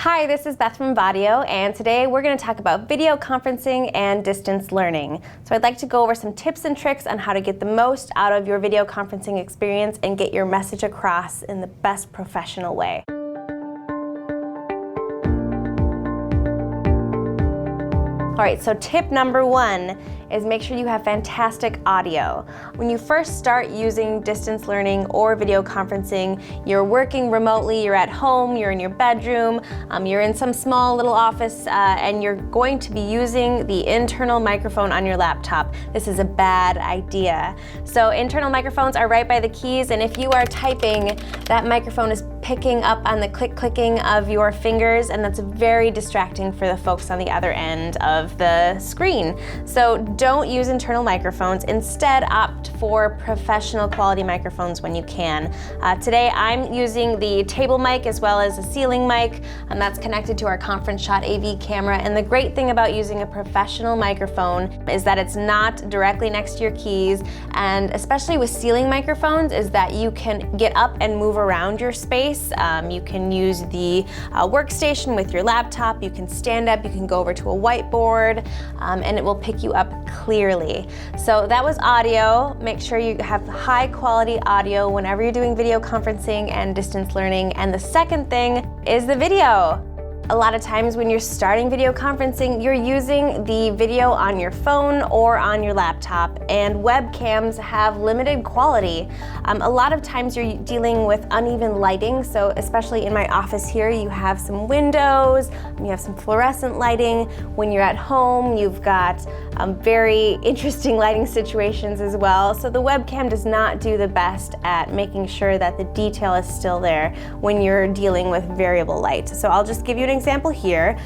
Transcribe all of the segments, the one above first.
Hi, this is Beth from Vaddio, and today we're going to talk about video conferencing and distance learning. So I'd like to go over some tips and tricks on how to get the most out of your video conferencing experience and get your message across in the best professional way. All right, so tip number one is make sure you have fantastic audio. When you first start using distance learning or video conferencing, you're working remotely, you're at home, you're in your bedroom, you're in some small little office, and you're going to be using the internal microphone on your laptop. This is a bad idea. So internal microphones are right by the keys, and if you are typing, that microphone is picking up on the clicking of your fingers, and that's very distracting for the folks on the other end of the screen. So don't use internal microphones. Instead, opt for professional quality microphones when you can. Today I'm using the TableMIC as well as a ceiling mic, and that's connected to our ConferenceSHOT AV camera. And the great thing about using a professional microphone is that it's not directly next to your keys, and especially with ceiling microphones is that you can get up and move around your space. You can use the workstation with your laptop, you can stand up, you can go over to a whiteboard, and it will pick you up clearly. So that was audio. Make sure you have high quality audio whenever you're doing video conferencing and distance learning. And the second thing is the video. A lot of times when you're starting video conferencing, you're using the video on your phone or on your laptop, and webcams have limited quality. A lot of times you're dealing with uneven lighting, so especially in my office here, you have some windows, you have some fluorescent lighting. When you're at home, you've got very interesting lighting situations as well. So the webcam does not do the best at making sure that the detail is still there when you're dealing with variable light. So I'll just give you an example here.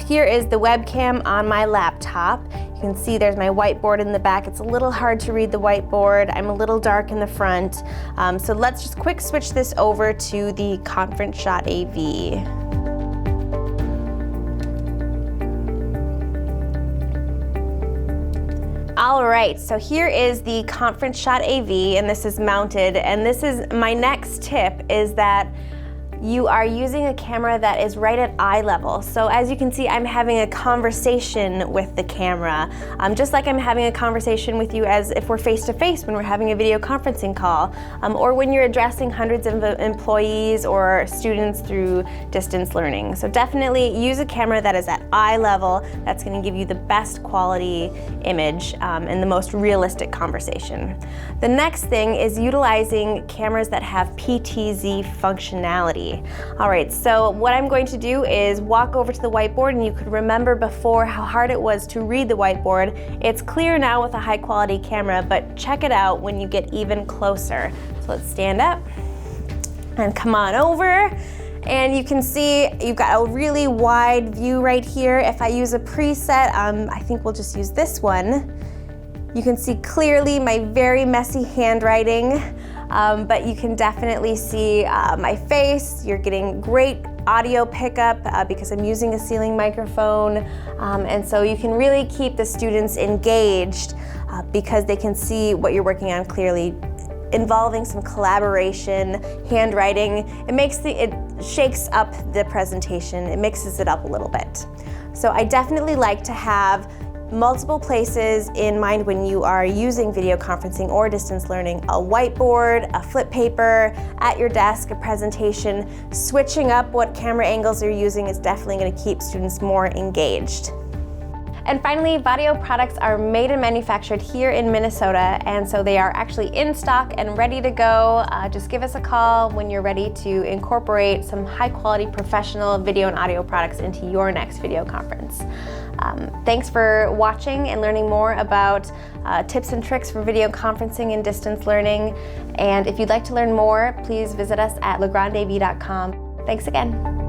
Here is the webcam on my laptop. You can see there's my whiteboard in the back. It's a little hard to read the whiteboard. I'm a little dark in the front. So let's just quick switch this over to the ConferenceSHOT AV. All right, so here is the ConferenceSHOT AV, and this is mounted, and this is my next tip, is that you are using a camera that is right at eye level. So as you can see, I'm having a conversation with the camera, just like I'm having a conversation with you as if we're face-to-face when we're having a video conferencing call, or when you're addressing hundreds of employees or students through distance learning. So definitely use a camera that is at eye level. That's going to give you the best quality image and the most realistic conversation. The next thing is utilizing cameras that have PTZ functionality. All right, so what I'm going to do is walk over to the whiteboard, and you could remember before how hard it was to read the whiteboard. It's clear now with a high quality camera, but check it out when you get even closer. So let's stand up and come on over. And you can see you've got a really wide view right here. If I use a preset, I think we'll just use this one. You can see clearly my very messy handwriting, but you can definitely see my face. You're getting great audio pickup because I'm using a ceiling microphone, and so you can really keep the students engaged because they can see what you're working on clearly, involving some collaboration, handwriting. It shakes up the presentation. It mixes it up a little bit. So I definitely like to have multiple places in mind when you are using video conferencing or distance learning: a whiteboard, a flip paper, at your desk, a presentation. Switching up what camera angles you're using is definitely going to keep students more engaged. And finally, Vaddio products are made and manufactured here in Minnesota, and so they are actually in stock and ready to go. Just give us a call when you're ready to incorporate some high-quality professional video and audio products into your next video conference. Thanks for watching and learning more about tips and tricks for video conferencing and distance learning. And if you'd like to learn more, please visit us at legrandav.com. Thanks again.